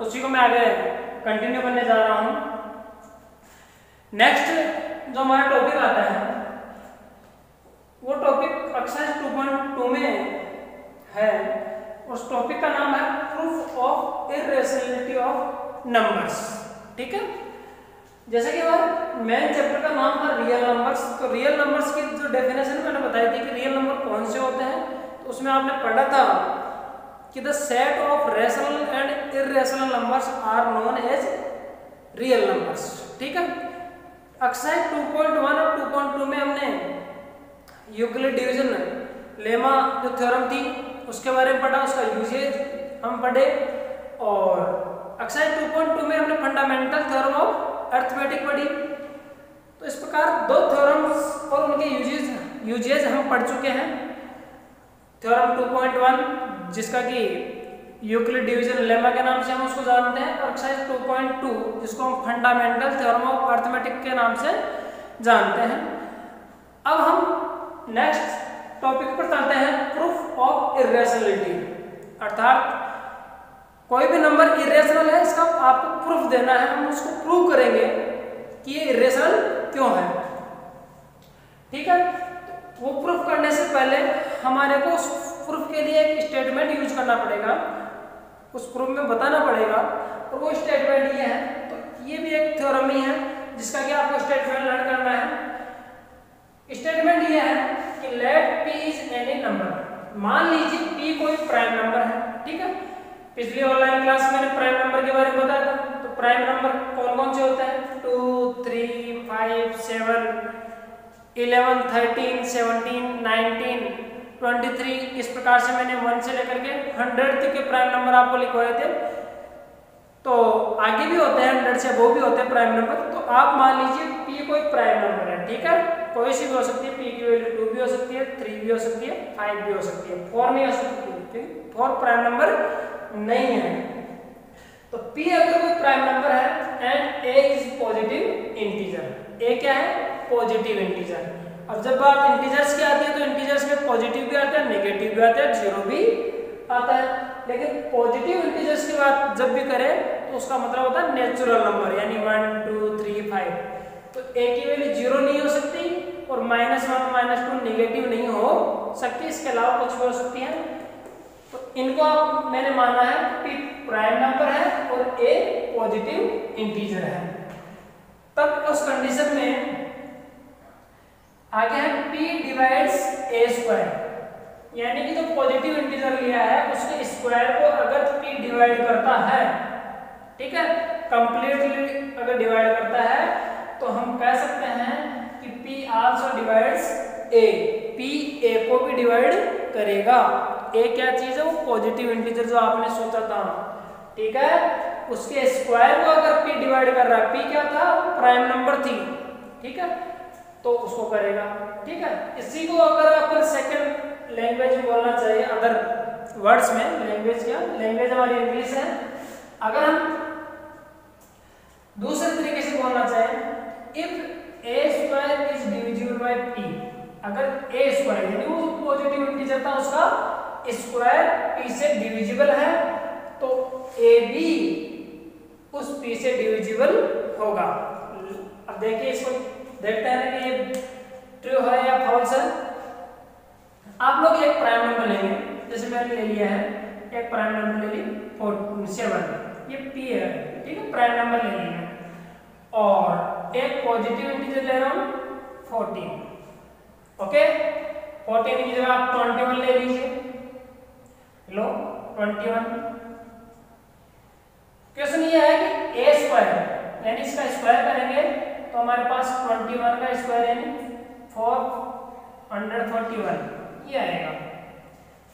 उसी को मैं आगे कंटिन्यू करने जा रहा हूँ। नेक्स्ट जो हमारा टॉपिक आता है वो टॉपिक एक्सरसाइज 2.2 में है। उस टॉपिक का नाम है प्रूफ ऑफ इर्रेशनलिटी ऑफ नंबर्स। ठीक है, जैसे कि हमारे मेन चैप्टर का नाम था रियल नंबर्स, तो रियल नंबर्स की जो डेफिनेशन मैंने बताई थी कि रियल नंबर कौन से होते हैं, तो उसमें आपने पढ़ा था कि the set of rational and irrational numbers are known as real numbers. ठीक है, एक्सरसाइज 2.1 और 2.2 में हमने यूक्लिड डिवीजन लेमा जो थ्योरम थी उसके बारे में पढ़ा, उसका यूजेज हम पढ़े, और एक्सरसाइज 2.2 में हमने फंडामेंटल थ्योरम ऑफ अरिथमेटिक पढ़ी। तो इस प्रकार दो थ्योरम्स और उनके यूजेज हम पढ़ चुके हैं। थ्योरम 2.1 जिसका कि यूक्लिड डिवीजन लेमा के नाम से हम उसको जानते हैं, और एक्सरसाइज 2.2 जिसको हम फंडामेंटल थ्योरम ऑफ अरिथमेटिक के नाम से जानते हैं। अब हम नेक्स्ट टॉपिक पर चलते हैं, प्रूफ ऑफ इर्रेशनलिटी, अर्थात कोई भी नंबर इर्रेशनल है इसका आपको प्रूफ देना है, हम उसको प्रूव करेंगे कि ये इर्रेशनल क्यों है। ठीक है, वो प्रूफ करने से पहले हमारे को उस प्रूफ के लिए एक स्टेटमेंट यूज करना पड़ेगा, उस प्रूफ में बताना पड़ेगा, और वो स्टेटमेंट ये है। तो ये भी एक थ्योरम ही है जिसका कि आपको स्टेटमेंट लर्न करना है। स्टेटमेंट ये है कि let p is any number. मान लीजिए p कोई प्राइम नंबर है। ठीक है, पिछली ऑनलाइन क्लास में मैंने प्राइम नंबर के बारे में बताया था। तो प्राइम नंबर कौन कौन से होते हैं? 2, 3, 5, 7, 11, 13, 17, 19, 23, इस प्रकार से मैंने 1 से लेकर के 100 तक के प्राइम नंबर आपको लिखवाए थे। तो आगे भी होते हैं 100 से, वो भी होते हैं प्राइम नंबर। तो आप मान लीजिए p कोई प्राइम नंबर है। ठीक है, कोई सी भी हो सकती है, p की वैल्यू 2 भी हो सकती है, 3 भी हो सकती है, 5 भी हो सकती है, 4 नहीं हो सकती है, 4 प्राइम नंबर नहीं है। तो p अगर कोई प्राइम नंबर है and a is positive integer, a क्या है? Positive integer. अब जब बात इंटीजर्स की आती है तो इंटीजर्स में पॉजिटिव भी आता है, नेगेटिव भी आता है, जीरो भी आता है। लेकिन पॉजिटिव इंटीजर्स की बात जब भी करें तो उसका मतलब होता है नेचुरल नंबर, यानी 1, 2, 3, 5। तो a की वैल्यू 0 नहीं हो सकती और -1, -2 नेगेटिव नहीं हो सकती, इसके अलावा कुछ भी हो सकती है। तो इनको आप मैंने माना है कि प्राइम नंबर है और a पॉजिटिव इंटीजर है। तब उस कंडीशन में आगे है p डिवाइड्स a स्क्वायर, यानी कि जो पॉजिटिव इंटीजर लिया है उसके स्क्वायर को अगर p डिवाइड करता है, ठीक है, कंप्लीटली अगर डिवाइड करता है तो हम कह सकते हैं कि p also divides a, p a को भी डिवाइड करेगा। a क्या चीज है? वो पॉजिटिव इंटीजर जो आपने सोचा था। ठीक है, उसके स्क्वायर को अगर p डिवाइड कर रहा है, p क्या था? प्राइम नंबर थी। ठीक है, तो उसको करेगा। ठीक है, इसी को अगर अपन सेकंड लैंग्वेज में बोलना चाहिए, अदर वर्ड्स में, लैंग्वेज क्या? लैंग्वेज हमारी इंग्लिश है। अगर हम दूसरे तरीके से बोलना चाहें, if a square is divisible by p, अगर a स्क्वायर यानी वो पॉजिटिव इंटीजर था उसका स्क्वायर p से डिविजिबल है तो a भी उस p से डिविजिबल होगा। अब देखिए, इसको देखते हैं कि ये ट्रू है या फॉल्स है। आप लोग एक प्राइम नंबर लेंगे, जैसे मैंने ले लिया है, एक प्राइम नंबर ले ली 7, ये p है। ठीक है, प्राइम नंबर ले लिया और एक पॉजिटिव इंटीजर ले रहा हूं 14। ओके, 14 की जगह आप 21 ले लीजिए। लो 21। क्वेश्चन ये है कि a स्क्वायर यानी इसका स्क्वायर करेंगे तो हमारे पास 21 का स्क्वायर यानी 441 ये आएगा।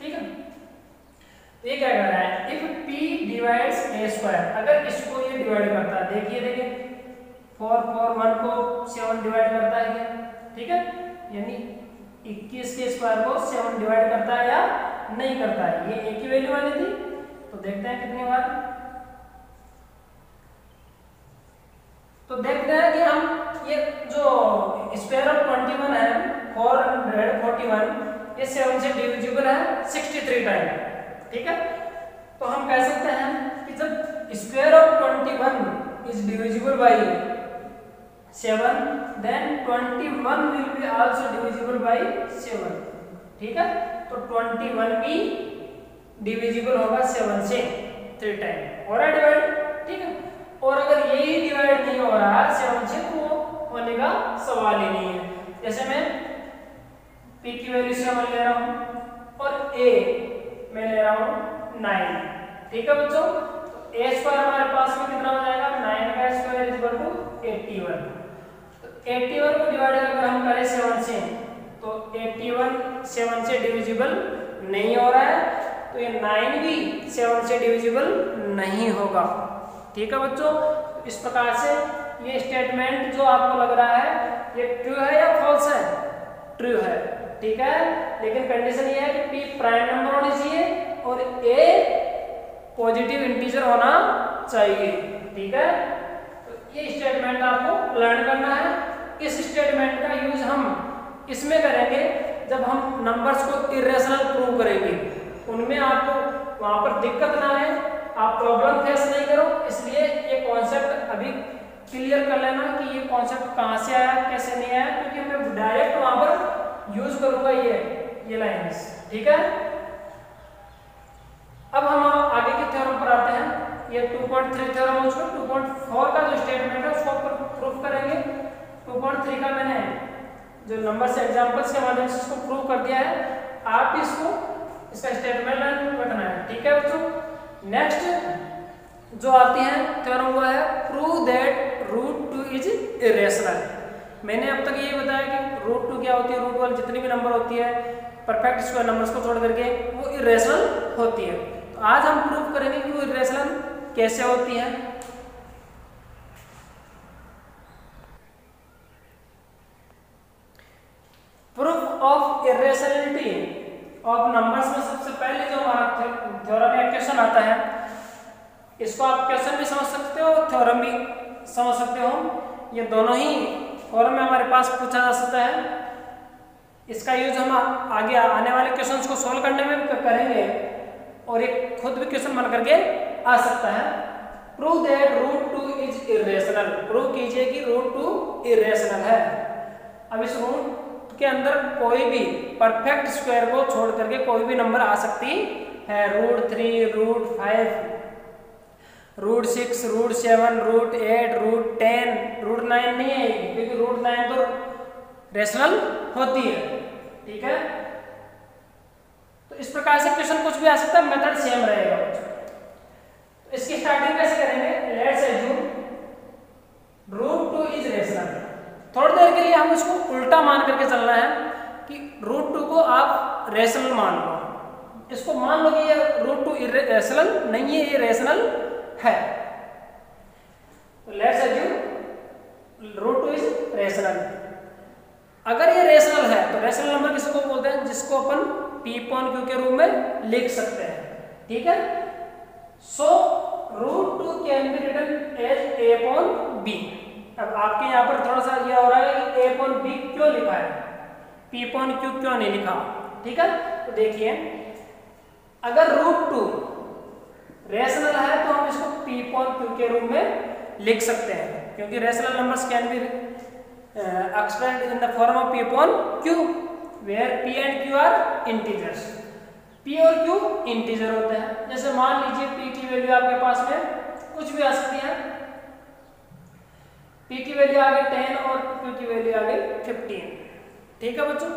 ठीक है, तो ये क्या कर रहा है? If p divides a square, अगर इसको ये डिवाइड करता है, देखिए 4, 4, 1 को 7 डिवाइड करता है क्या? ठीक है, यानी 21 के स्क्वायर को 7 डिवाइड करता है या नहीं करता है? ये a की वैल्यू वाली थी, तो देखते हैं कितनी बार। तो देखते हैं कि हम ये जो स्क्वायर ऑफ 21 है 441, ये 7 से डिविजिबल है 63 टाइम। ठीक है, तो हम कह सकते हैं कि जब square is divisible by 7, then 21 will be also divisible by 7। ठीक है, तो 21 भी डिविजिबल होगा 7 से 3 टाइम। हो रहा है डिवाइड, ठीक है। और अगर यही डिवाइड नहीं हो रहा 7 से तो वो होने का सवाल ही नहीं है। जैसे मैं p की वैल्यू 7 ले रहा हूं और a मैं ले रहा हूं 9, ठीक है बच्चों। तो a स्क्वायर हमारे पास में कितना हो जाएगा, 9 का स्क्वायर इक्वल टू 81। तो 81 को डिवाइड अगर हम करें 7 से तो 81 7 से डिविजिबल नहीं हो रहा है, तो ये 9 भी 7 से डिविजिबल नहीं होगा। ठीक है बच्चों, इस प्रकार से ये स्टेटमेंट जो आपको लग रहा है ये ट्रू है या फॉल्स है, ट्रू है। ठीक है, लेकिन कंडीशन ये है कि p प्राइम नंबर होनी चाहिए और a पॉजिटिव इंटीजर होना चाहिए। ठीक है, तो ये स्टेटमेंट आपको लर्न करना है। इस स्टेटमेंट का यूज हम इसमें करेंगे जब हम नंबर्स को इरेशनल प्रूव करेंगे, उनमें आपको वहां पर दिक्कत ना आए, आप प्रॉब्लम फेस नहीं करो। इसलिए ये कॉन्सेप्ट अभी क्लियर कर लेना कि ये कॉन्सेप्ट कहां से आया, कैसे नहीं आया, क्योंकि मैं डायरेक्ट वहां पर यूज करूंगा ये लाइंस। ठीक है, अब हम आगे के थ्योरम पर आते हैं। ये 2.3 थ्योरम हो चुका। 2.4 का जो स्टेटमेंट है उसको प्रूफ करेंगे। 2.3 का मैंने जो नंबर्स एग्जांपल्स के माध्यम से इसको प्रूव कर दिया है, आप इसका स्टेटमेंट रखना है। ठीक है बच्चों, नेक्स्ट जो आती है थ्योरम वो है prove that root 2 is irrational. मैंने अब तक ये बताया कि रूट 2 क्या होती है, रूट वाली जितनी भी नंबर होती है परफेक्ट स्क्वायर नंबर्स को छोड़ करके वो इरेशनल होती है। तो आज हम प्रूव करेंगे कि वो इरेशनल कैसे होती है। Proof of irrationality of numbers में सबसे पहले जो हमारा थ्योरम या क्वेश्चन आता है, इसको आप क्वेश्चन भी समझ सकते हो और थ्योरम भी समझ सकते हो। ये दोनों ही फॉर्म में हमारे पास पूछा जा सकता है। इसका यूज हम आगे आने वाले क्वेश्चंस को सोल्व करने में भी करेंगे और एक खुद भी क्वेश्चन बन करके आ सकता है। Prove that root 2 is irrational. प्रूव कीजिए कि रूट 2 इरेशनल है। अब इस रूट के अंदर कोई भी परफेक्ट स्क्वायर को छोड़ करके कोई भी नंबर आ सकती है। Root 3, root 5, root 6, root 7, root 8, root 10, root 9 नहीं है, क्योंकि रूट 9 तो रेशनल होती है। ठीक है, तो इस प्रकार से क्वेश्चन कुछ भी आ सकता है, मेथड सेम रहेगा। तो इसकी स्टार्टिंग कैसे करेंगे, let's assume root 2 is rational. थोड़ी देर के लिए हम इसको उल्टा मान करके चलना है कि रूट 2 को आप रेशनल मान लो। इसको मान लो कि ये रूट 2 इरेशनल नहीं है, ये रेशनल है। Let's assume root 2 is rational. अगर ये रेशनल है तो रेशनल नंबर किसको बोलते हैं, जिसको अपन p अपॉन q के रूप में लिख सकते हैं। ठीक है, so root 2 can be written as a upon b। अब आपके यहाँ पर थोड़ा सा यह हो रहा है कि a अपॉन b क्यों लिखा है, p अपॉन q क्यों नहीं लिखा। ठीक है, तो देखिए अगर रूट 2 रेशनल है तो हम इसको p अपॉन q के रूप में लिख सकते हैं, क्योंकि rational numbers can be expressed in the form of p upon q, where p and q are integers। p और q इंटीजर होते हैं। जैसे मान लीजिए p की वैल्यू आपके पास में कुछ भी आ सकती है, p की वैल्यू आ गई 10 और q की वैल्यू आ गई 15। ठीक है बच्चों,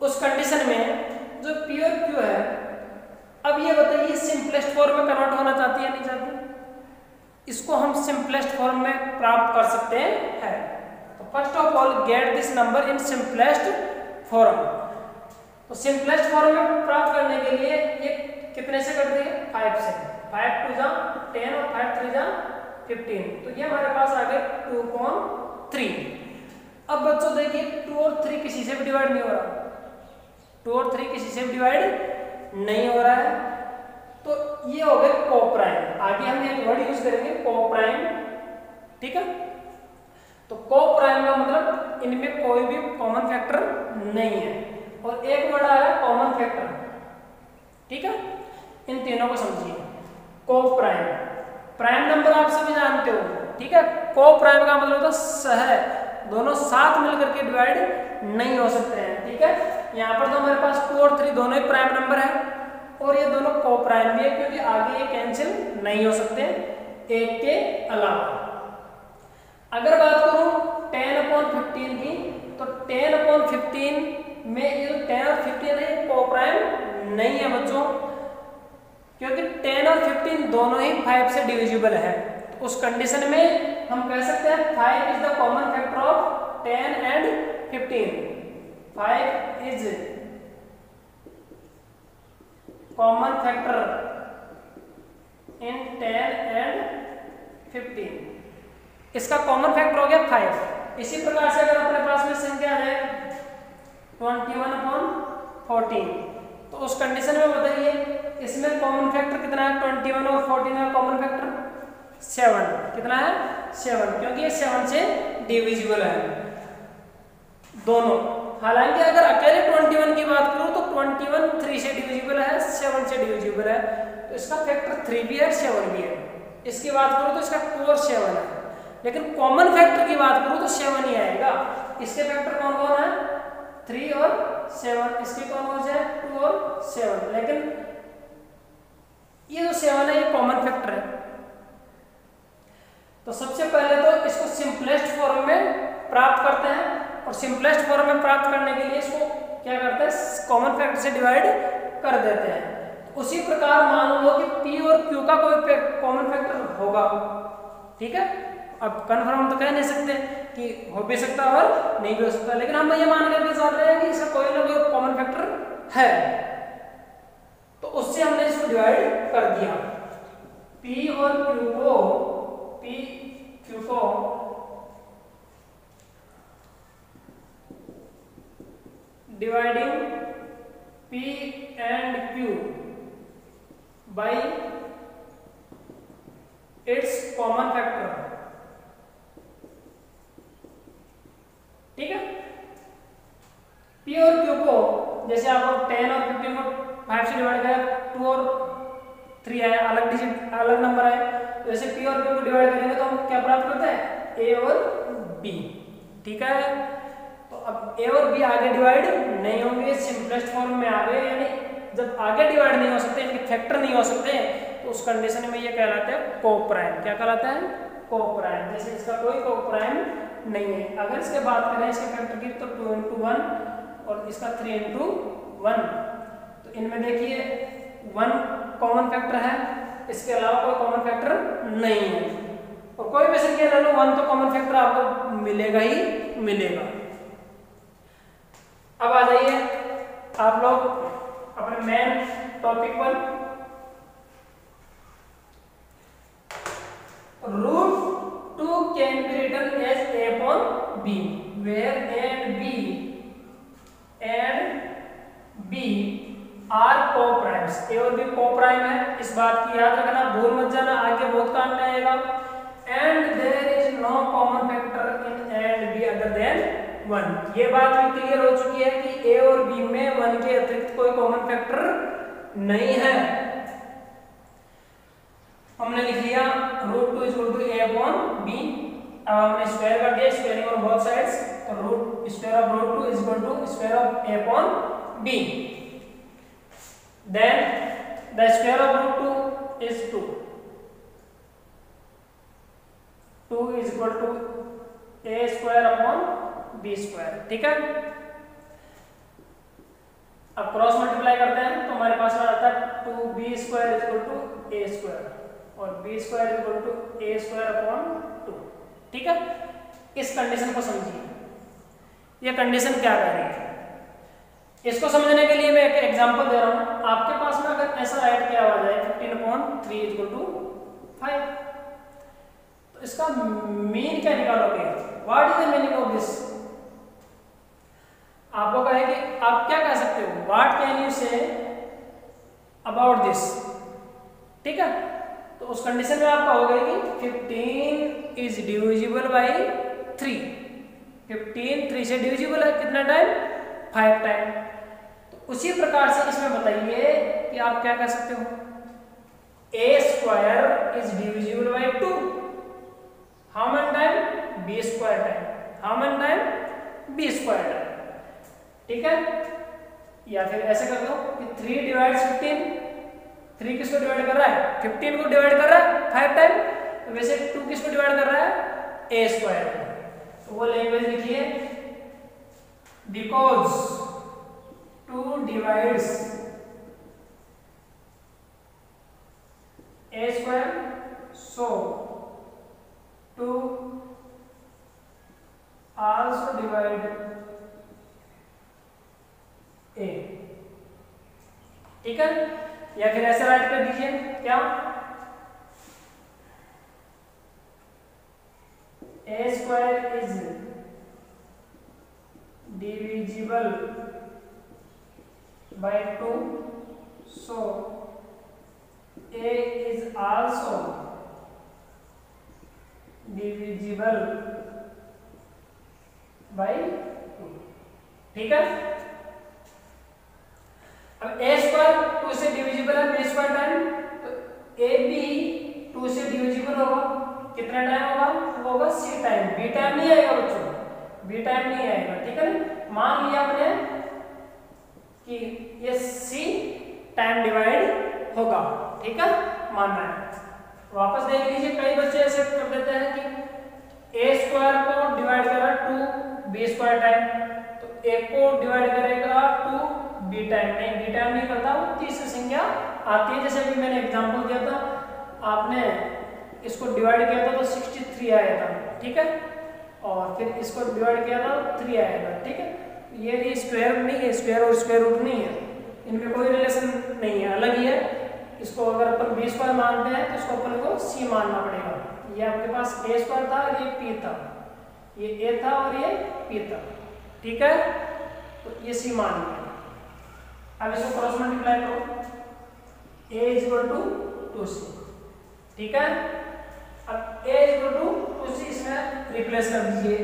उस कंडीशन में जो p और q है, अब ये बताइए सिंपलेस्ट फॉर्म में कन्वर्ट होना चाहती है नहीं चाहती, इसको हम सिंपलेस्ट फॉर्म में प्राप्त कर सकते हैं। First of all get this number in simplest form. तो सिंपलेस्ट फॉर्म में प्राप्त करने के लिए ये कितने से कट दिए, 5 से। 5 2 जा 10 और 5 3 जा 15। तो ये हमारे पास आ गए 2 अपॉन 3। अब बच्चों देखिए 2 और 3 किसी से भी डिवाइड नहीं हो रहा, 2 और 3 किसी से भी डिवाइड नहीं हो रहा है, तो ये हो गए कोप्राइम। आगे हम एक वर्ड यूज करेंगे कोप्राइम। ठीक है, तो कोप्राइम का मतलब इनमें कोई भी कॉमन फैक्टर नहीं है, और एक वर्ड आया कॉमन फैक्टर। ठीक है, इन तीनों को समझिए। कोप्राइम प्राइम नंबर आप सभी जानते हो, ठीक है। को प्राइम का मतलब होता है दोनों साथ मिलकर के डिवाइड नहीं हो सकते हैं, ठीक है। यहाँ पर तो हमारे पास 2 और 3 दोनों ही प्राइम नंबर है और ये दोनों को प्राइम भी है, क्योंकि आगे ये कैंसिल नहीं हो सकते एक के अलावा। अगर बात करूं 10/15 की, तो 10/15 में ये 10 और 15 है को प्राइम नहीं है बच्चों, क्योंकि 10 और 15 दोनों ही 5 से डिविजिबल है। तो उस कंडीशन में हम कह सकते हैं 5 is the common factor of 10 and 15। 5 is common factor in 10 and 15। इसका कॉमन फैक्टर हो गया 5। इसी प्रकार से अगर अपने पास में संख्या है 21/14, तो उस कंडीशन में बताइए इसमें कॉमन फैक्टर कितना है? 21 और 14 का कॉमन फैक्टर 7। कितना है? 7, क्योंकि ये 7 से डिविजिबल है दोनों। हालांकि अगर अकेले 21 की बात करूं तो 21 3 से डिविजिबल है, 7 से डिविजिबल है, तो इसका फैक्टर 3 भी है, 7 भी है। इसकी बात करूं तो इसका 2 और 7 है, लेकिन कॉमन फैक्टर की बात करूं तो 7 ही आएगा। इसके फैक्टर कौन कौन है? 3 और 7। इसके कौन कौन से है? 2 और 7। लेकिन ये जो 7 है ये कॉमन फैक्टर है। तो सबसे पहले तो इसको सिंपलेस्ट फॉर्म में प्राप्त करते हैं, और सिंपलेस्ट फॉर्म में प्राप्त करने के लिए इसको क्या करते हैं? कॉमन फैक्टर से डिवाइड कर देते हैं। उसी प्रकार मान लो कि P और Q का कोई कॉमन फैक्टर होगा, ठीक है। अब कन्फर्म तो कह नहीं सकते कि हो भी सकता और नहीं भी हो सकता, लेकिन हम ये मान करके चल रहे हैं कि इसका कोई ना कोई कॉमन फैक्टर है, तो उससे हमने इसको डिवाइड कर दिया। P और Q को dividing P and Q bye it's common factor, ठीक है। P और Q को जैसे आप 10 और 15 को 5 से डिवाइड करें, 2 और 3 है, अलग डिजिट अलग नंबर है, तो जैसे P और Q को डिवाइड करेंगे तो हम क्या प्राप्त करते हैं? A और B, ठीक है। तो अब A और B आगे डिवाइड नहीं होंगे, सिंपलेस्ट फॉर्म में आ गए, यानी जब आगे डिवाइड नहीं हो सकते, इनके फैक्टर नहीं हो सकते, तो उस कंडीशन में ये कहलाता है को प्राइम। क्या कहलाता है? को प्राइम। जैसे इसका कोई को प्राइम नहीं है। अगर इसके बात करें इसके फैक्टर की, तो 2 × 1 और इसका 3 × 1, तो इनमें देखिए 1 कॉमन फैक्टर है, इसके अलावा कोई कॉमन फैक्टर नहीं है। और कोई भी संख्या ले लो, 1 तो कॉमन फैक्टर आपको मिलेगा ही मिलेगा। अब आ जाइए आप लोग अपने मेन टॉपिक पर। √2 can be written as A/B, where A and B are coprimes. A और B को-प्राइम है, इस बात की याद रखना, भूल मत जाना, आगे बहुत काम में आएगा। And there is no common factor in A and B other than 1। ये बात भी क्लियर हो चुकी है कि A और B में 1 के अतिरिक्त कोई कॉमन फैक्टर नहीं है। हमने लिख लिया √2 = A/B। अब हमने स्क्वायर कर दिया, स्क्वायरिंग ऑन बोथ साइड्स, तो √2 = A/B। Then the square of √2 is 2. 2 = A²/B², ठीक है। अब क्रॉस मल्टीप्लाई करते हैं तो हमारे पास में आता है 2B² = A² और B² = A²/2, ठीक है। इस कंडीशन को समझिए, ये कंडीशन क्या कह रही है। इसको समझने के लिए मैं एक एग्जांपल दे रहा हूं। आपके पास में अगर ऐसा ऐड किया हुआ जाए 15/3 = 5, तो इसका मीन क्या निकालोगे? What is the meaning of this? आपको कहे कि आप क्या कह सकते हो, what can you say about this, ठीक है। तो उस कंडीशन में आप कहोगे कि 15 इज डिविजिबल बाय 3। 15 3 से डिविजिबल है, कितना टाइम? 5 टाइम। तो उसी प्रकार से इसमें बताइए कि आप क्या कह सकते हो, A² is divisible how many time, B square time, how many time, B square time, ठीक है। या फिर ऐसे कर दो कि 3 डिवाइड्स 15, 3 किसको डिवाइड कर रहा है, 15 को डिवाइड कर रहा है 5 टाइम, तो वैसे 2 किसको डिवाइड कर रहा है, ए स्क्वायर को। तो वो लैंग्वेज लिखिए, because 2 divides A square, so 2 also divide a, ठीक है। या फिर ऐसे राइट कर दीजिए, क्या, a square is divisible by 2, so a is also divisible by 2, ठीक है। अब a स्क्वायर 2 से डिविजिबल है, b स्क्वायर टाइम, तो a भी 2 से डिविजिबल होगा, कितना टाइम होगा, वो होगा c टाइम, b टाइम नहीं आएगा बच्चों, b टाइम नहीं आएगा, ठीक है। मान लिया हमने कि ये c टाइम डिवाइड होगा, ठीक है, मानना है। वापस देख लीजिए, कई बच्चे ऐसे कर देते हैं कि a स्क्वायर को डिवाइड करा 2 b स्क्वायर टाइम, तो a को डिवाइड करेगा 2 b टाइम, नहीं b टाइम नहीं करता, वो तीसरी संख्या आती है। जैसे अभी मैंने एग्जांपल दिया था, आपने इसको डिवाइड किया था तो 63 आया था, ठीक है, और फिर इसको डिवाइड किया था तो 3 आया था, ठीक है। ये स्क्वायर नहीं है, स्क्वायर और स्क्वायर रूट नहीं है, इनमें कोई रिलेशन नहीं है, अलग ही है। इसको अगर अपन b स्क्वायर मानते हैं तो इसको अपन को c मानना पड़ेगा। ये आपके पास a स्क्वायर था, ये p था, ये a था और ये p था, ठीक है, तो ये c मान लिया। अब इसको क्रॉस मल्टीप्लाई करो, a इक्वल टू 2c, ठीक है। अब a इक्वल टू 2c इसमें रिप्लेस कर दीजिए।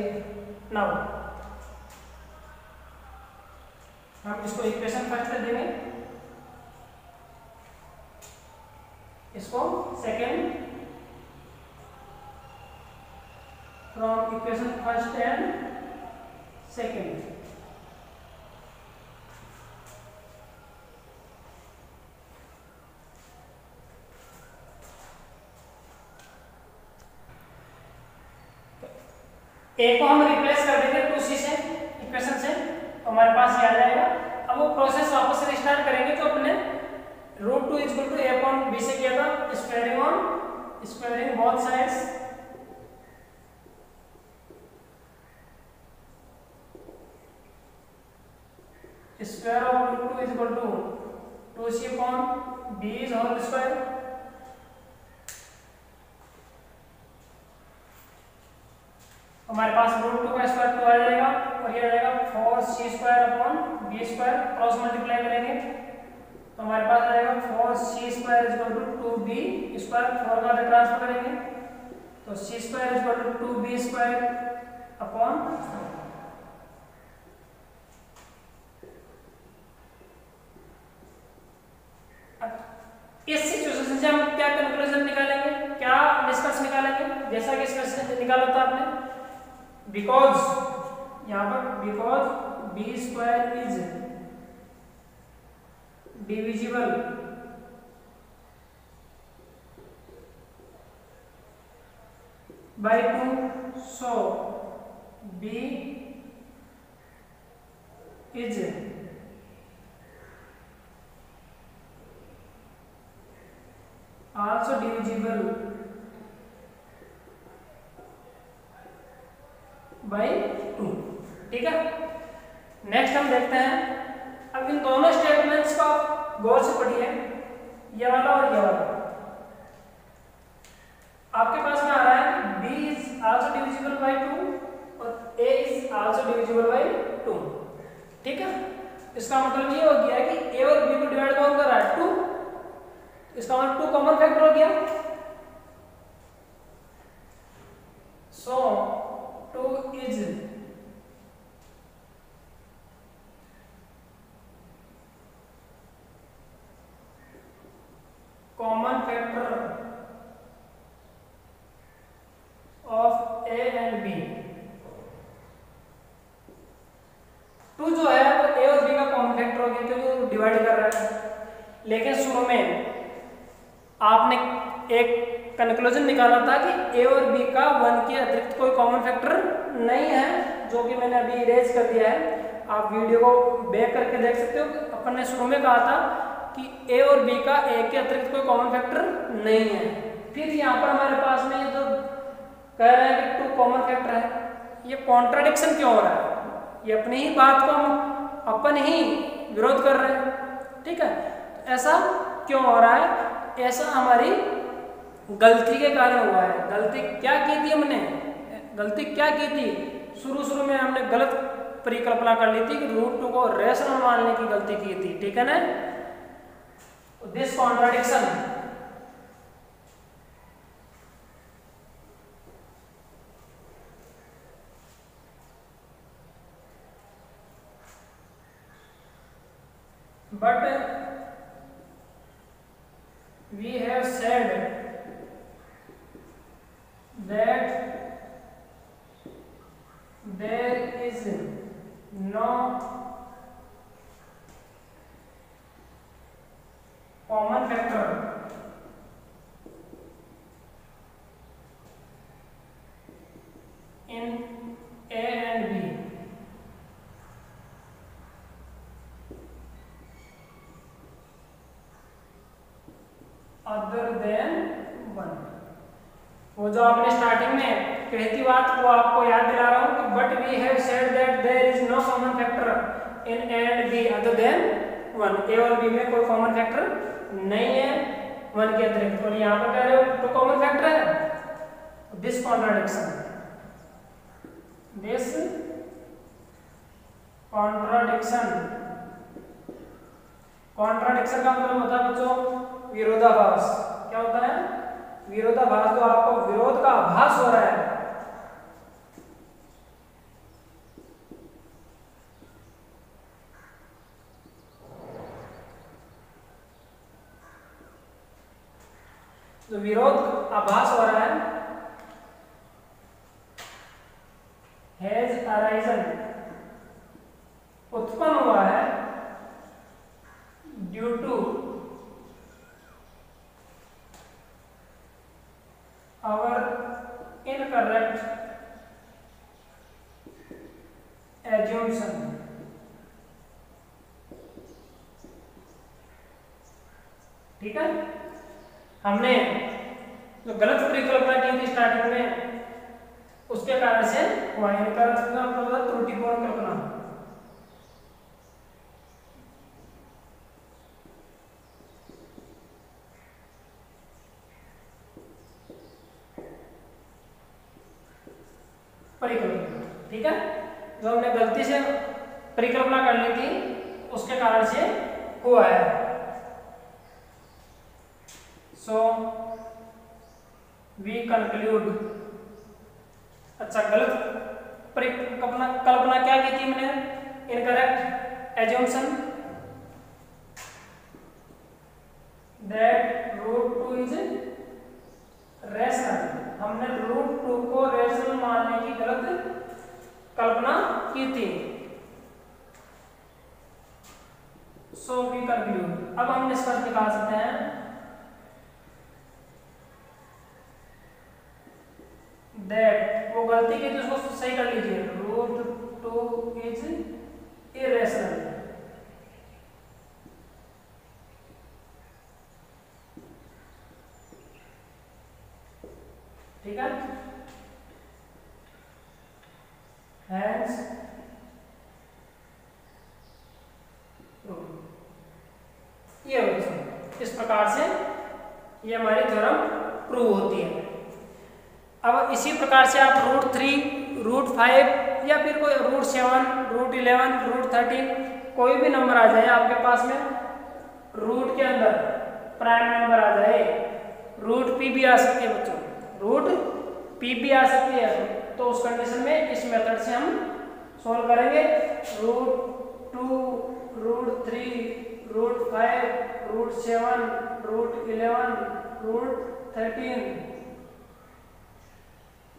नाउ हम इसको इक्वेशन फर्स्ट कर देंगे, इसको second, from equation first and second, A को हम रिप्लेस कर देंगे 2c से, इक्वेशन से, तो हमारे पास ये आ जाएगा। अब वो प्रोसेस वापस से रिस्टार्ट करेंगे तो अपने √2 equal to a upon b से किया था, squaring both sides, square of √2 is equal to 2c upon b is whole square. हमारे पास √2 का स्क्वायर 2 आ जाएगा और ये आ जाएगा 4c square upon b square, cross multiply करेंगे तो हमारे पास आ जाएगा 4c square is equal to 2b square, 4 का ट्रांसफर करेंगे तो c square is equal to 2b square upon इस सिचुएशन से हम क्या कंक्लूजन निकालेंगे, क्या निष्कर्ष निकालेंगे, जैसा कि इसमें निकाला था आपने, बिकॉज यहाँ पर because b square is divisible by 2, so b is also divisible by 2, ठीक है। नेक्स्ट हम देखते हैं, अब इन दोनों स्टेटमेंट्स को आप गौर से पढ़िए, ये वाला और ये वाला। आपके पास में आ रहा है b is also divisible by 2 और a is also divisible by 2, ठीक है। इसका मतलब ये हो गया कि a और b को डिवाइड कौन कर रहा है, 2, इसका मतलब 2 कॉमन फैक्टर हो गया, सो 2 is common factor of conclusion निकाला था कि ए और बी का 1 के अतिरिक्त कोई कॉमन फैक्टर नहीं है, जो कि मैंने अभी इरेज कर दिया है। आप वीडियो को बैक करके देख सकते हो। अपन ने शुरू में कहा था कि ए और बी का ए के अतिरिक्त कोई कॉमन फैक्टर नहीं है। फिर यहाँ पर हमारे पास में ये तो कह रहे हैं कि 2 कॉमन फैक्टर है। ये कॉन्ट्राडिक्शन क्यों हो रहा है? ये अपनी ही बात को हम अपन ही विरोध कर रहे हैं, ठीक है। ऐसा क्यों हो रहा है? ऐसा हमारी गलती के कारण हुआ है। गलती क्या की थी हमने? गलती क्या की थी? शुरू में हमने गलत परिकल्पना कर ली थी कि √2 को रेशनल मानने की गलती की थी, ठीक है ना। This contradiction but we have said that there is no common factor in A and B other than 1। वो जो आपने स्टार्टिंग में कहती बात को आपको याद दिला रहा हूं कि but we have said that there is no common factor in A and B other than 1। A और बी में कोई कॉमन फैक्टर नहीं है 1 के अतिरिक्त। और यहाँ पर कह रहे हो तो कॉमन फैक्टर है। दिस कॉन्ट्राडिक्शन कॉन्ट्राडिक्शन का मतलब होता है बच्चों विरोधाभास। क्या होता है? विरोधाभास। जो आपको विरोध का आभास हो रहा है, जो विरोध आभास हो रहा है, हैज अराइजन उत्पन्न हुआ है due to our incorrect assumption। ठीक है, हमने जो गलत परिकल्पना की थी स्टार्टिंग में उसके कारण से हुआ। इनका त्रुटिपूर्ण कल्पना। परिकल्पना, ठीक है, जो हमने गलती से परिकल्पना कर ली थी उसके कारण से हुआ है। So we conclude. अच्छा, गलत कल्पना क्या की थी मैंने? Incorrect assumption that √2 is rational. हमने √2 को रेशनल मानने की गलत कल्पना की थी। So we conclude. अब हम निष्कर्ष निकाल सकते हैं दैट वो गलती की थी उसको सही कर लीजिए। √2 इज इरेशनल। ठीक है, हैंस ये बच्चों इस प्रकार से ये हमारी थ्योरम प्रूव होती है। अब इसी प्रकार से आप √3, √5 या फिर कोई √7, √11, √13 कोई भी नंबर आ जाए आपके पास में, रूट के अंदर प्राइम नंबर आ जाए, √p भी आ सकती है बच्चों, √p भी आ सकती है, तो उस कंडीशन में इस मेथड से हम सोल्व करेंगे। √2, √3, √5, √7, √11, √13,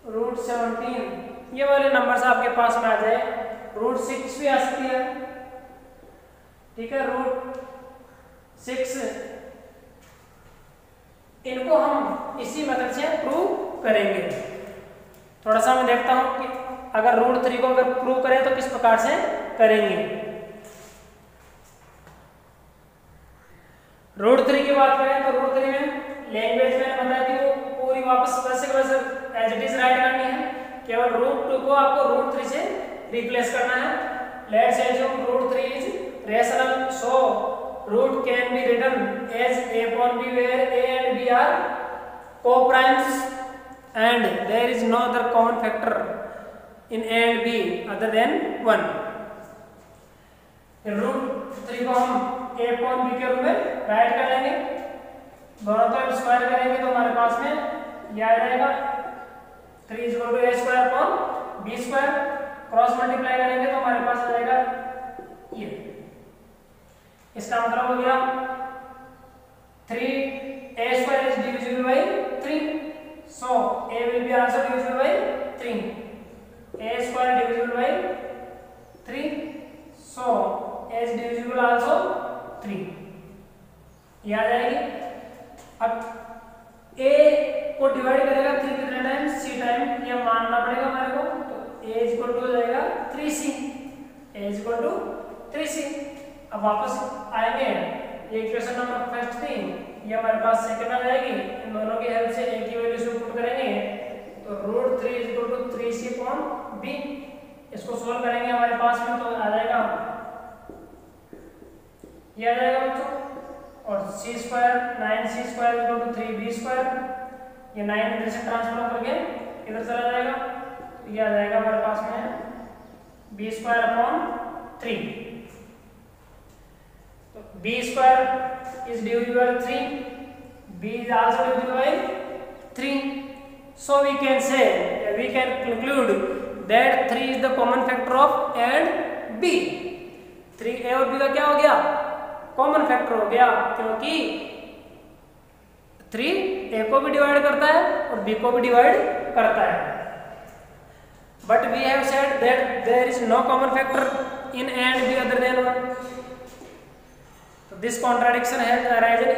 √17 ये वाले नंबर्स आपके पास में आ जाए। √6 भी आ सकती है, ठीक है, √6 इनको हम इसी मेथड से प्रूव करेंगे। थोड़ा सा मैं देखता हूं कि अगर रूट 3 को अगर प्रूव करें तो किस प्रकार से करेंगे। रूट 3 की बात करें तो रूट 3 में लैंग्वेज में बताया कि वो पूरी वापस वैसे के वैसे एज इट इज राइट करनी है, केवल रूट 2 को आपको रूट 3 से रिप्लेस करना है। Let's assume root 3 is rational, so root can be written as a upon b where a and b are co-primes and there is no other common factor in a and b other than 1। Root 3 को हम a upon b के रूप में right कर लेंगे, दोनों तरफ square करेंगे तो हमारे पास में यह आ जाएगा 3 is equal to a square upon b square, cross multiply करेंगे तो हमारे पास आ जाएगा ये। इसका मतलब हो गया 3a square is divisible by 3, so a will be also divisible by 3, a square divisible by 3, so a is divisible also 3, ये आ जाएगी। अब a को डिवाइड करेगा 3 कितने टाइम, c टाइम, ये मानना पड़ेगा हमारे को, तो a is equal to हो जाएगा 3c, a is equal to 3c। अब वापस आएंगे, ये इक्वेशन नंबर फर्स्ट थी, ये हमारे पास सेकंड आ जाएगी। इन दोनों की हेल्प से a की वैल्यू पुट करेंगे तो root 3 is equal to 3c upon b, इसको सोल्व करेंगे हमारे पास में तो आ जाएगा ये आ जाएगा बच्चों, और c square 9c square equal to 3b square, ये 9 इधर से ट्रांसफर करके इधर चला जाएगा तो ये आ जाएगा हमारे पास में b स्क्वायर अपॉन 3, तो b square is divisible by 3, b is also divisible by 3, so we can say, we can conclude that 3 is the common factor of a and b। 3a और b का क्या हो गया, common factor हो गया, क्योंकि 3 a को भी डिवाइड करता है और b को भी डिवाइड करता है। But we have said that there is no common factor in a and b other than 1, तो this contradiction has arisen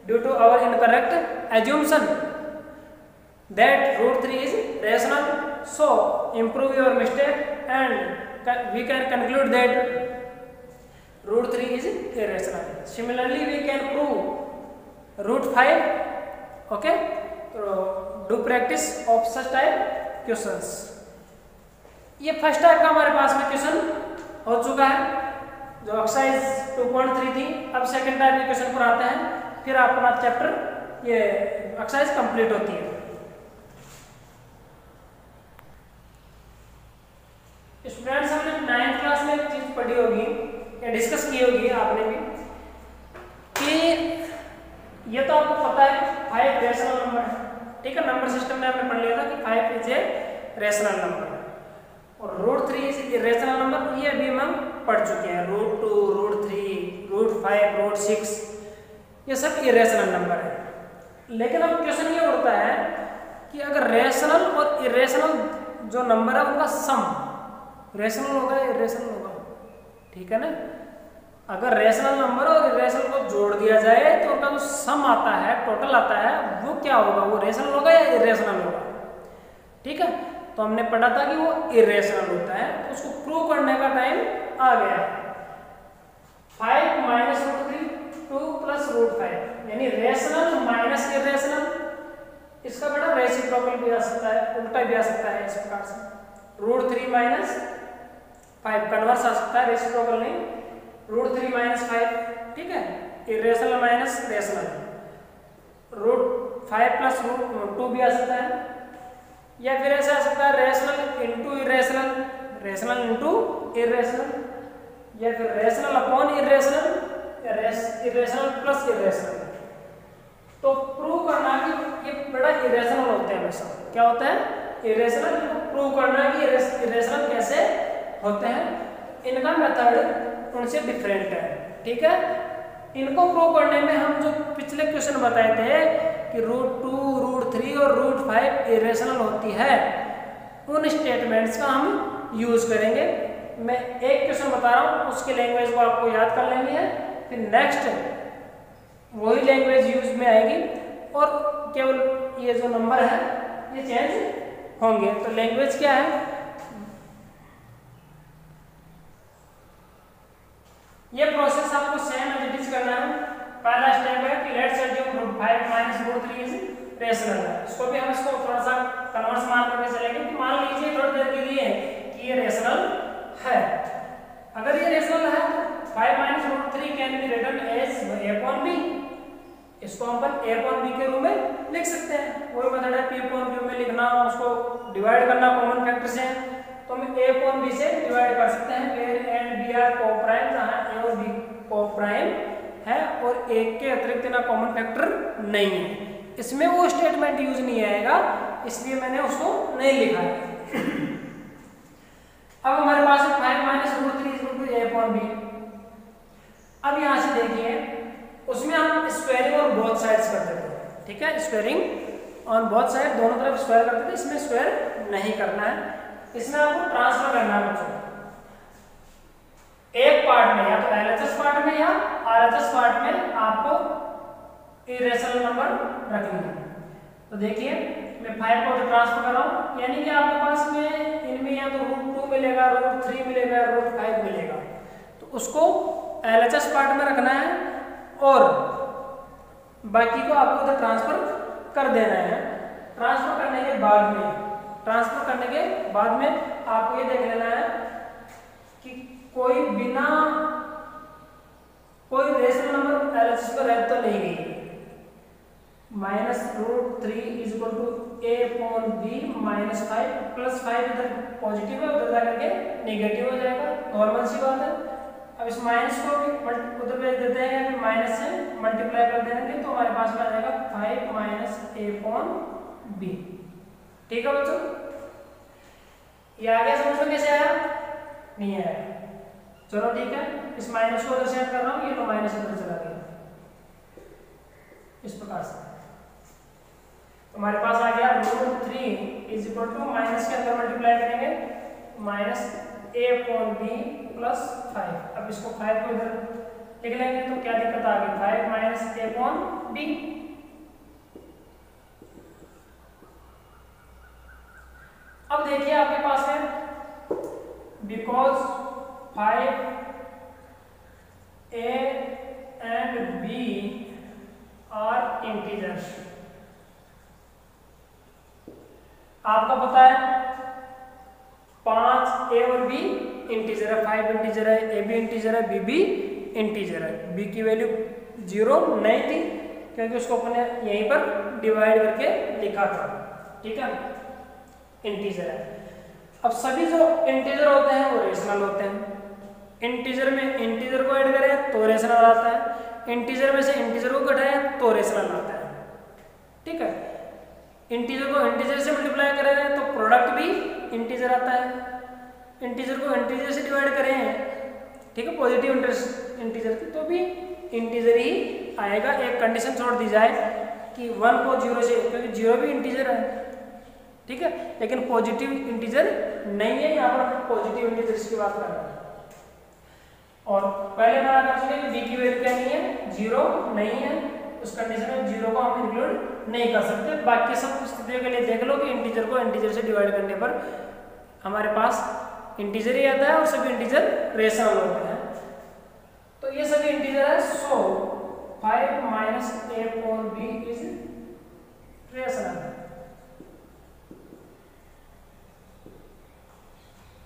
due to our incorrect assumption that root 3 is rational, so improve your mistake and we can conclude that root 3 is irrational। Similarly we can prove root 5, okay, so do practice of such type questions। ये first type का हमारे पास में question हो चुका है जो exercise 2.3 थी। अब सेकंड टाइप के क्वेश्चन पर आते हैं, फिर अपना चैप्टर ये एक्सरसाइज कंप्लीट होती है। स्टूडेंट्स हमने 9th क्लास में एक चीज पढ़ी होगी या डिस्कस की होगी आपने भी कि ये तो आपको पता है 5 रेशनल नंबर है, ठीक है, नंबर सिस्टम में आपने पढ़ लिया था कि 5 इज ए रेशनल नंबर और रूट 3 इज इरेशनल नंबर, ये अभी हम पढ़ चुके हैं। रूट 2, रूट 3, रूट 5, रूट 6 ये सब इरेशनल नंबर है। लेकिन अब क्वेश्चन ये उठता है कि अगर रेशनल और इरेशनल जो नंबर है उनका सम रेशनल होगा या इरेशनल होगा, ठीक है ना। अगर रेशनल नंबर और इरेशनल को जोड़ दिया जाए तो उनका जो सम आता है, टोटल आता है, वो क्या होगा, वो रेशनल होगा या इरेशनल होगा, ठीक है। तो हमने पढ़ा था कि वो इरेशनल होता है, तो उसको प्रूव करने का टाइम आ गया। 5 माइनस रूट 3 2 प्लस रूट 5 यानी रेशनल माइनस इरेशनल, इसका बेटा रेसिप्रोकल भी आ सकता है, उल्टा भी आ सकता है इस प्रकार से। रूट 3 माइनस 5 कन्वर्स आ सकता है, रेसिप्रोकल नहीं। रूट 3 माइनस 5, ठीक है, irrational minus rational. Root 5 plus root 2 भी आ सकता है, या फिर ऐसा आ सकता है rational into irrational, rational into irrational, या फिर रेशनल अपॉन इरेशनल, या इरेशनल प्लस इरेशनल। तो प्रूव करना कि ये बड़ा इरेशनल होते हैं हमेशा, क्या होता है, इरेशनल। प्रूव करना कि इरेशनल कैसे होते हैं, इनका मेथड उनसे डिफरेंट है, ठीक है। इनको प्रूव करने में हम जो पिछले क्वेश्चन बताए थे कि रूट 2, रूट 3 और रूट 5 इरेशनल होती है, उन स्टेटमेंट्स का हम यूज करेंगे। मैं एक क्वेश्चन बता रहा हूँ, उसके लैंग्वेज को आपको याद कर लेनी है, फिर नेक्स्ट वही लैंग्वेज यूज में आएगी और केवल ये जो नंबर है ये चेंज होंगे। तो लैंग्वेज क्या है, ये प्रोसेस आपको सेम एज इट इज करना है। पहला स्टेप है कि let's assume root 5 minus root 3 is rational है। इसको भी हम इसको थोड़ा सा कन्वर्स मान करके चलेंगे कि मान लीजिए थोड़ी देर के लिए कि ये रेशनल है। अगर ये रेशनल है तो 5 minus root 3 can be written as a upon b। इसको हम a upon b के रूप में लिख सकते हैं। वही मेथड है p upon q में लिखना, उसको डिवाइड करना कॉमन फैक्टर से, तो हम a upon b से डिवाइड कर सकते हैं। Where a and b are coprime, जहां a और b कोप्राइम है और एक के अतिरिक्त ना कॉमन फैक्टर नहीं है। इसमें वो स्टेटमेंट यूज नहीं आएगा, इसलिए मैंने उसको नहीं लिखा है। अब हमारे पास है 5 minus root 3 equal to a upon b। अब यहां से देखिए उसमें हम स्क्वायरिंग ऑन बोथ साइड्स कर देते हैं, ठीक है, स्क्वायरिंग ऑन बोथ साइड, दोनों तरफ स्क्वायर करते थे। इसमें स्क्वायर नहीं करना है, इसमें आपको ट्रांसफर करना है बच्चों। एक पार्ट में या तो एलएचएस पार्ट में या आरएचएस पार्ट में आपको इरेशनल नंबर रखनी है। तो देखिए मैं 5 को ट्रांसफर कर रहा हूं, यानी कि आपके पास में इनमें या तो रूट 2 मिलेगा, रूट 3 मिलेगा, रूट 5 मिलेगा। तो उसको एलएचएस पार्ट में रखना है और बाकी को आपको उधर ट्रांसफर कर देना है। ट्रांसफर करने के बाद में आपको ये देख लेना है कि कोई रेशनल नंबर एलएचएस पर रह तो नहीं गई। Minus root 3 is equal to a upon b minus 5 plus 5 इधर पॉजिटिव है, उधर जाकर के नेगेटिव हो जाएगा, नॉर्मल सी बात है। अब इस माइनस को भी उधर भेज देते हैं, फिर माइनस से मल्टीप्लाई कर देंगे तो हमारे पास में आ जाएगा 5 माइनस a अपॉन b। ठीक है बच्चों, ये आ गया समझ में? कैसे आया? नहीं आया, चलो ठीक है। इस माइनस को उधर से कर रहा हूँ, ये तो माइनस इधर चला गया इस प्रकार से। तो हमारे पास आ गया root 3 is equal to minus के अंदर मल्टीप्लाई करेंगे minus a upon b plus 5। अब इसको 5 को इधर लिख लेंगे तो क्या दिक्कत आ गई, 5 माइनस a अपॉन b। अब देखिए आपके पास है because 5 a and b are integers. आपका पता है 5 a और b इंटीजर है, 5 इंटीजर है, a भी इंटीजर है, b भी इंटीजर है। b की वैल्यू 0 नहीं थी क्योंकि उसको अपने यहीं पर डिवाइड करके लिखा था, ठीक है, इंटीजर है। अब सभी जो इंटीजर होते हैं वो रेशनल होते हैं। इंटीजर में इंटीजर को ऐड करें तो रेशनल आता है, इंटीजर में से इंटीजर को घटाएं तो रेशनल आता है, ठीक है। इंटीजर को इंटीजर से मल्टीप्लाई करें तो प्रोडक्ट भी इंटीजर आता है, इंटीजर को इंटीजर से डिवाइड करें, ठीक है, पॉजिटिव इंटीजर तो भी इंटीजर ही आएगा। एक कंडीशन छोड़ दी जाए कि 1 को 0 से, क्योंकि 0 भी इंटीजर है, ठीक है, लेकिन पॉजिटिव इंटीजर नहीं है, यहाँ पर पॉजिटिव इंटीजर की बात कर रहे हैं। और पहले हमारा कर चुके कि b की वैल्यू क्या नहीं है, 0 नहीं है, उस कंडीशन में 0 को हम इंक्लूड नहीं कर सकते। बाकी सब स्थितियों के लिए देख लो कि इंटीजर को इंटीजर से डिवाइड करने पर हमारे पास इंटीजर ही आता है और सभी इंटीजर रेशनल होते हैं। तो ये सभी इंटीजर है, सो 5 minus a upon b is rational.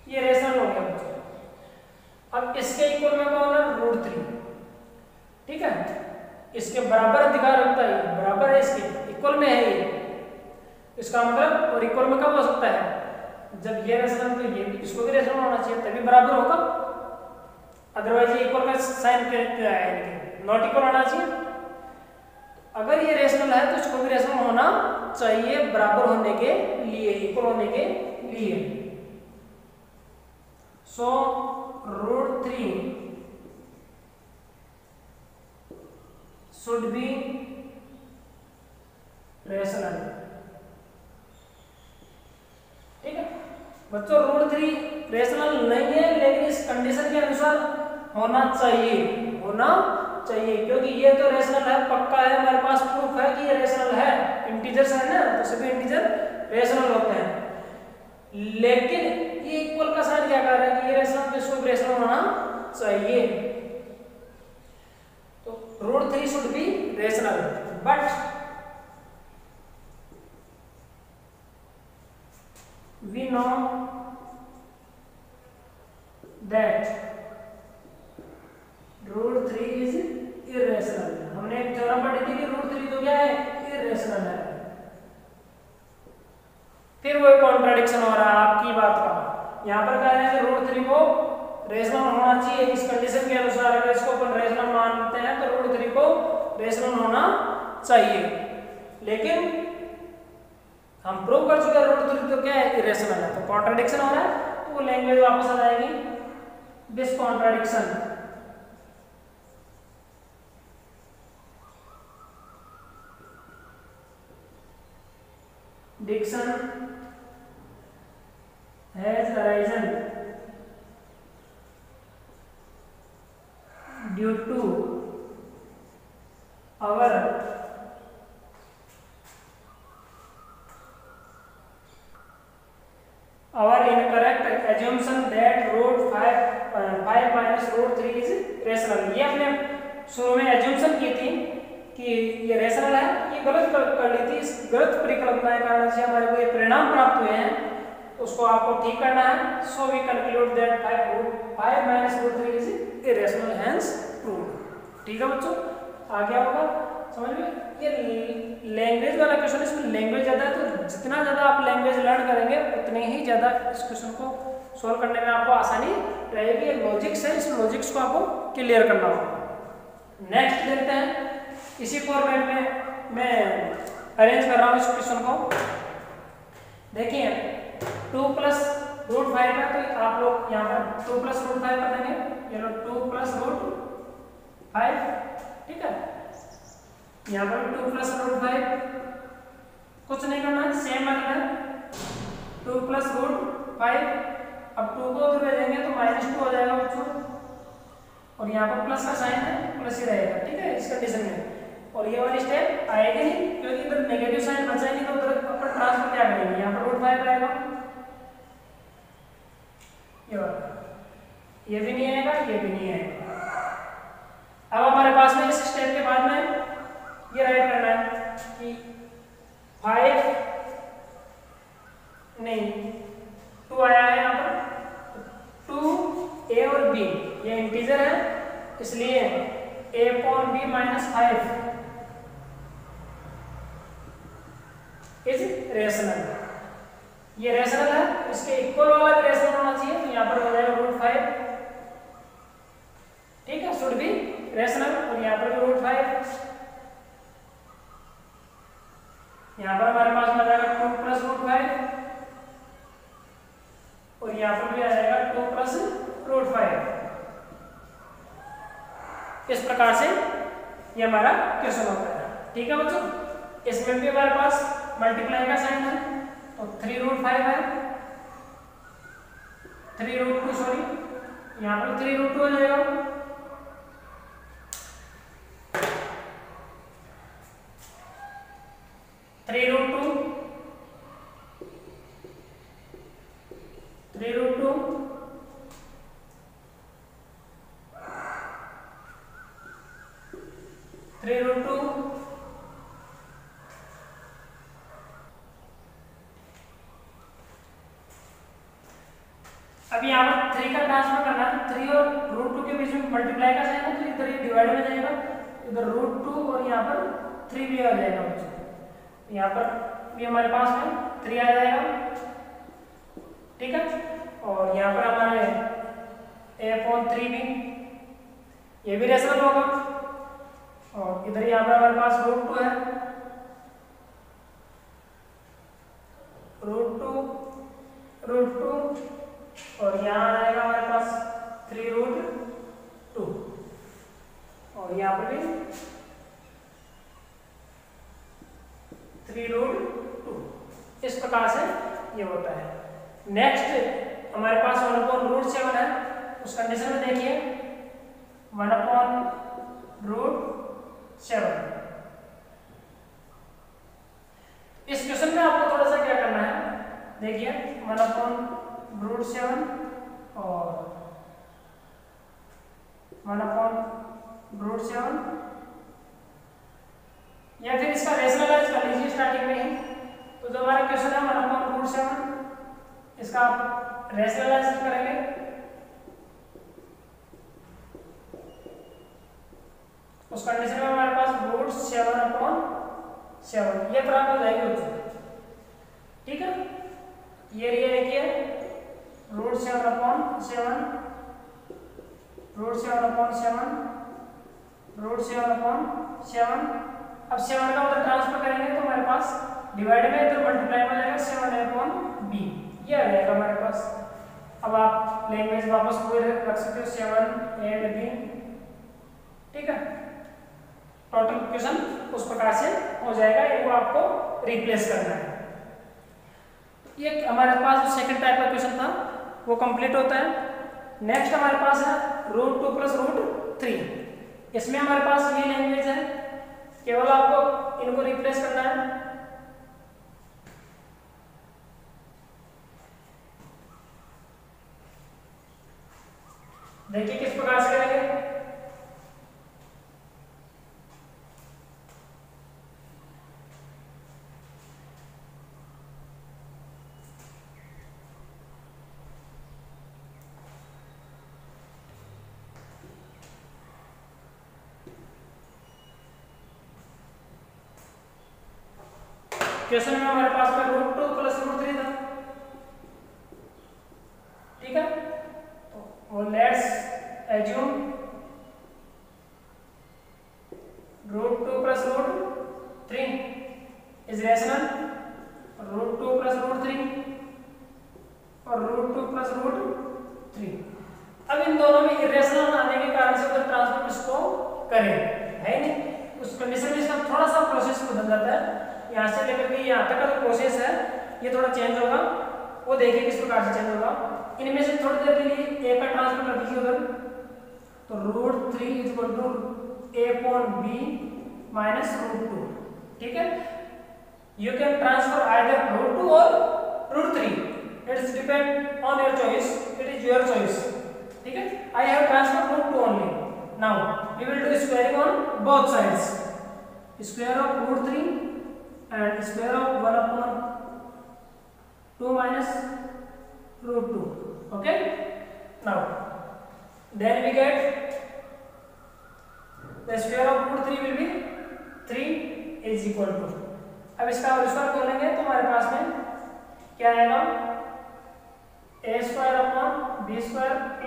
ये रेशनल हो गया बच्चों। अब इसके इक्वल में कौन है, रूट 3, ठीक है, इसके बराबर अधिकार रखता है, बराबर है, इसके इक्वल में है ये। इसका मतलब और इक्वल में कब हो सकता है, जब ये रेशनल तो ये इसको भी रेशनल होना चाहिए तभी बराबर होगा, अदरवाइज ये इक्वल का साइन क्या है, नॉट इक्वल होना चाहिए। अगर ये रेशनल है तो इसको भी रेशनल होना चाहिए बराबर होने के लिए, इक्वल होने के लिए। So root 3 should be rational, ठीक है बच्चों। रूट 3 रेशनल नहीं है लेकिन इस कंडीशन के अनुसार होना चाहिए, होना चाहिए, क्योंकि ये तो रेशनल है, पक्का है, हमारे पास प्रूफ है कि ये रेशनल है, इंटीजर्स है ना, तो सभी इंटीजर रेशनल होते हैं। लेकिन ये इक्वल का साइन क्या कर रहा है कि ये रेशनल तो इसको रेशनल होना चाहिए, तो √3 should be rational, but we know that √3 is irrational। हमने एक थ्योरम पढ़ी थी कि √3 तो क्या है, इरेशनल है। फिर वो कॉन्ट्राडिक्शन हो रहा है आपकी बात का, यहाँ पर कह रहे हैं कि √3 को रेशनल होना चाहिए, इस कंडीशन के अनुसार अगर इसको अपन रेशनल मानते हैं तो √3 को रेशनल होना चाहिए, लेकिन हम प्रूव कर चुके हैं √3 तो क्या है, इरेशनल है, तो कॉन्ट्राडिक्शन हो रहा है, तो वो लैंग्वेज वापस आ जाएगी, this contradiction diction has arisen due to our incorrect assumption that √5 minus √3 is rational। ये हमने शुरू में assumption की थी कि ये रेशनल है, ये गलत कर ली थी, इस गलत परिकल्पना के कारण से हमारे को ये परिणाम प्राप्त हुए हैं, तो उसको आपको ठीक करना है। So we conclude that 5 minus √3 is irrational, hence proved। ठीक है बच्चों, आ गया होगा समझ में। ये लैंग्वेज वाला क्वेश्चन, इसमें लैंग्वेज ज़्यादा है, तो जितना ज़्यादा आप लैंग्वेज लर्न करेंगे उतने ही ज़्यादा इस क्वेश्चन को सोल्व करने में आपको आसानी रहेगी। ये लॉजिक्स है, इस लॉजिक्स को आपको क्लियर करना होगा। नेक्स्ट देखते हैं, इसी फॉर्मेट में मैं अरेंज कर रहा हूँ इस क्वेश्चन को। देखिए 2 + √5 है, तो आप लोग यहाँ पर 2 + √5 कर देंगे, ये लो 2 + √5, ठीक है। यहाँ पर 2 + √5 कुछ नहीं करना है, सेम है 2 + √5। अब 2 को उधर भेजेंगे तो -2 हो जाएगा बच्चों, और यहाँ पर प्लस का साइन है, प्लस ही रहेगा, ठीक है इस कंडीशन में। और ये वाली स्टेप आएगी नहीं, क्योंकि इधर नेगेटिव साइन बचा ही नहीं, तो उधर अपन ट्रांसफर क्या करेंगे, यहाँ पर √5 आएगा, ये भी नहीं आएगा, ये भी नहीं आएगा। अब हमारे पास में इस स्टेप के बाद में ये राइट करना है कि 5 नहीं 2 आया है यहाँ पर, 2 a और b ये इंटीजर है, इसलिए a/b - 5 इज रेशनल। ये रेशनल है, इसके इक्वल वाला भी रेशनल होना चाहिए, तो यहाँ पर हो जाएगा √5, ठीक है, शुड बी रेशनल। और यहाँ पर भी √5, यहाँ पर हमारे पास में आ जाएगा 2 + √5, और यहाँ पर भी आ जाएगा 2 + √5। इस प्रकार से ये हमारा क्वेश्चन होता है, ठीक है बच्चों। इसमें भी हमारे पास मल्टीप्लाई का साइन है, तो 3√5 है, 3√2 सॉरी, यहाँ पर 3√2 हो जाएगा, √2 अब यहाँ पर 3 का ट्रांसफर करना है, 3 और √2 के बीच में मल्टीप्लाई का साइन है, तो इधर ये डिवाइड में जाएगा, इधर √2 और यहाँ पर 3 भी आ जाएगा बच्चों। यहाँ पर भी हमारे पास में 3 आ जाएगा, ठीक है। और यहाँ पर हमारे a/3 भी, ये भी रेशनल होगा, और इधर यहाँ पर हमारे पास √2 है, √2 और यहाँ आ जाएगा हमारे पास 3√2, और यहाँ पर भी 3√2। इस प्रकार से ये होता है। नेक्स्ट हमारे पास 1/√7 है, उस कंडीशन में देखिए 1/√7 √7। इस क्वेश्चन में आपको थोड़ा सा क्या करना है, देखिए 1/√7 और 1/√7, या फिर इसका रेशनलाइज कर लीजिए स्टार्टिंग में ही। तो जो हमारा क्वेश्चन है 1/√7, इसका आप रेशनलाइज करेंगे। उस कंडीशन में हमारे पास √7/7 ये प्राप्त हो जाएगी बच्चों, ठीक है। ये देखिए √7/7, √7/7 अब 7 का उधर ट्रांसफर करेंगे तो हमारे पास डिवाइड में इधर मल्टीप्लाई हो जाएगा 7/b, ये आ जाएगा हमारे पास। अब आप लैंग्वेज वापस वही रख सकते हो 7 and b, ठीक है। टोटल क्वेश्चन उस प्रकार से हो जाएगा, इनको आपको रिप्लेस करना है। ये हमारे पास जो सेकंड टाइप का क्वेश्चन था वो कंप्लीट होता है। नेक्स्ट हमारे पास है √2 + √3। इसमें हमारे पास ये लैंग्वेज है, केवल आपको इनको रिप्लेस करना है। देखिए किस प्रकार से करेंगे। क्वेश्चन में हमारे पास में √2 + √3 था, ठीक है। तो लेट्स एज्यूम √2 + √3 इज रेशनल, √2 + √3 और √2 + √3। अब इन दोनों में इरेशनल आने के कारण से उधर ट्रांसफर इसको करें, है नहीं। उस कंडीशन में इसका थोड़ा सा प्रोसेस बदल जाता है, यहाँ से लेकर के यहाँ तक का जो प्रोसेस है ये थोड़ा चेंज होगा। वो देखिए किस प्रकार से चेंज होगा। इनमें से थोड़ी देर के लिए a का ट्रांसफर कर दीजिए उधर, तो √3 = a/b - √2, ठीक है। यू कैन ट्रांसफर आइदर √2 और √3, it is depend on your choice, it is your choice, ठीक है। I have transfer √2 only. Now we will do squaring on both sides, square of √3 and square of 1/2 minus √2, okay. Now then we get the square of √3 will be 3 is equal to, अब इसका square खोलेंगे तो हमारे पास में क्या आएगा, a² + b² +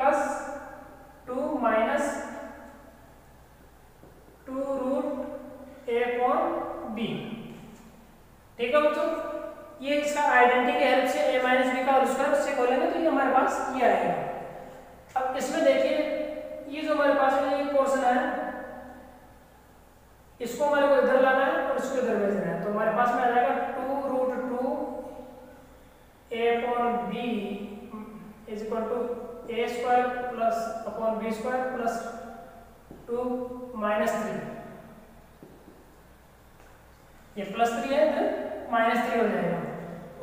2 - 2√a/b, ठीक है बच्चों। ये इसका आइडेंटिटी की हेल्प से a - b का होल स्क्वायर उससे खोलेंगे तो ये हमारे पास ये आएगा। अब इसमें देखिए ये जो हमारे पास में ये पोर्शन है इसको हमारे को इधर लाना है और इसको इधर भेजना है, तो हमारे पास में आ जाएगा 2√2a/b = a² + b² + 2 - 3, ये +3 है इधर -3 हो जाएगा।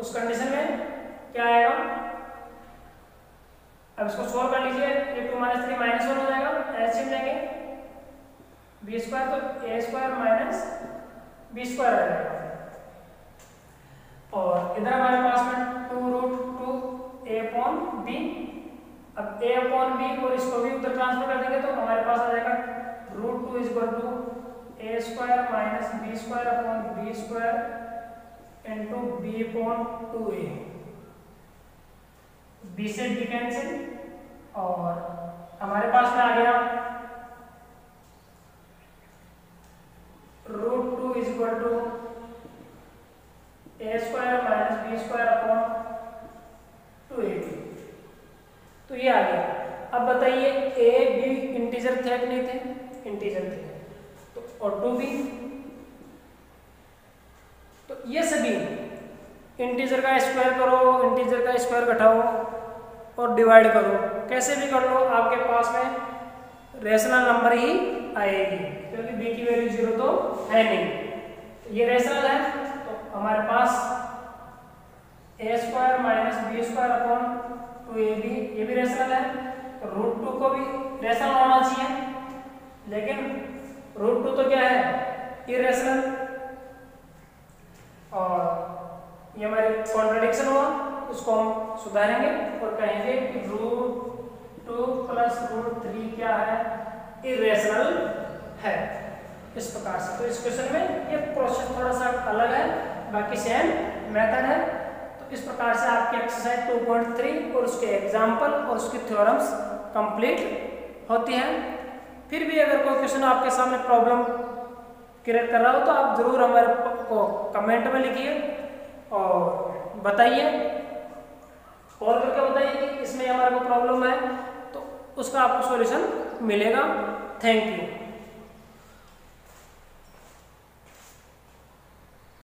उस कंडीशन में क्या आएगा, अब इसको सोल्व कर लीजिए, ये 2 - 3 -1 हो जाएगा, एलसीएम लेंगे b² तो a² - b² आ जाएगा। और इधर हमारे पास में 2√2a/b, अब a/b और इसको भी उधर ट्रांसफर कर देंगे तो हमारे पास आ जाएगा √2 = a² - b² × b/2a, b से b कैंसिल और हमारे पास में आ गया √2 = a² - b² / 2ab, तो ये आ गया। अब बताइए a b इंटीजर थे कि नहीं थे, इंटीजर थे, तो और 2b, तो ये सभी इंटीजर का स्क्वायर करो, इंटीजर का स्क्वायर घटाओ और डिवाइड करो, कैसे भी कर लो, आपके पास में रेशनल नंबर ही आएगी, क्योंकि b की वैल्यू 0 तो है नहीं। तो ये रेशनल है, तो हमारे पास a² minus b² upon 2ab, ये भी रेशनल है। तो √2 को भी रेशनल होना चाहिए, लेकिन √2 तो क्या है, इरेशनल। और ये हमारी कॉन्ट्रडिक्शन हुआ, इसको हम सुधारेंगे और कहेंगे कि √2 प्लस √3 क्या है, इरेशनल है, इस प्रकार से। तो इस क्वेश्चन में ये प्रोसेस थोड़ा सा अलग है, बाकी सेम मेथड है। तो इस प्रकार से आपकी एक्सरसाइज 2.3 और उसके एग्जाम्पल और उसकी थ्योरम्स कंप्लीट होती हैं। फिर भी अगर कोई क्वेश्चन आपके सामने प्रॉब्लम क्रिएट कर रहा हो तो आप जरूर हमारे को कमेंट में लिखिए और बताइए, कॉल करके बताइए कि इसमें हमारे को प्रॉब्लम है, तो उसका आपको सॉल्यूशन मिलेगा। Thank you.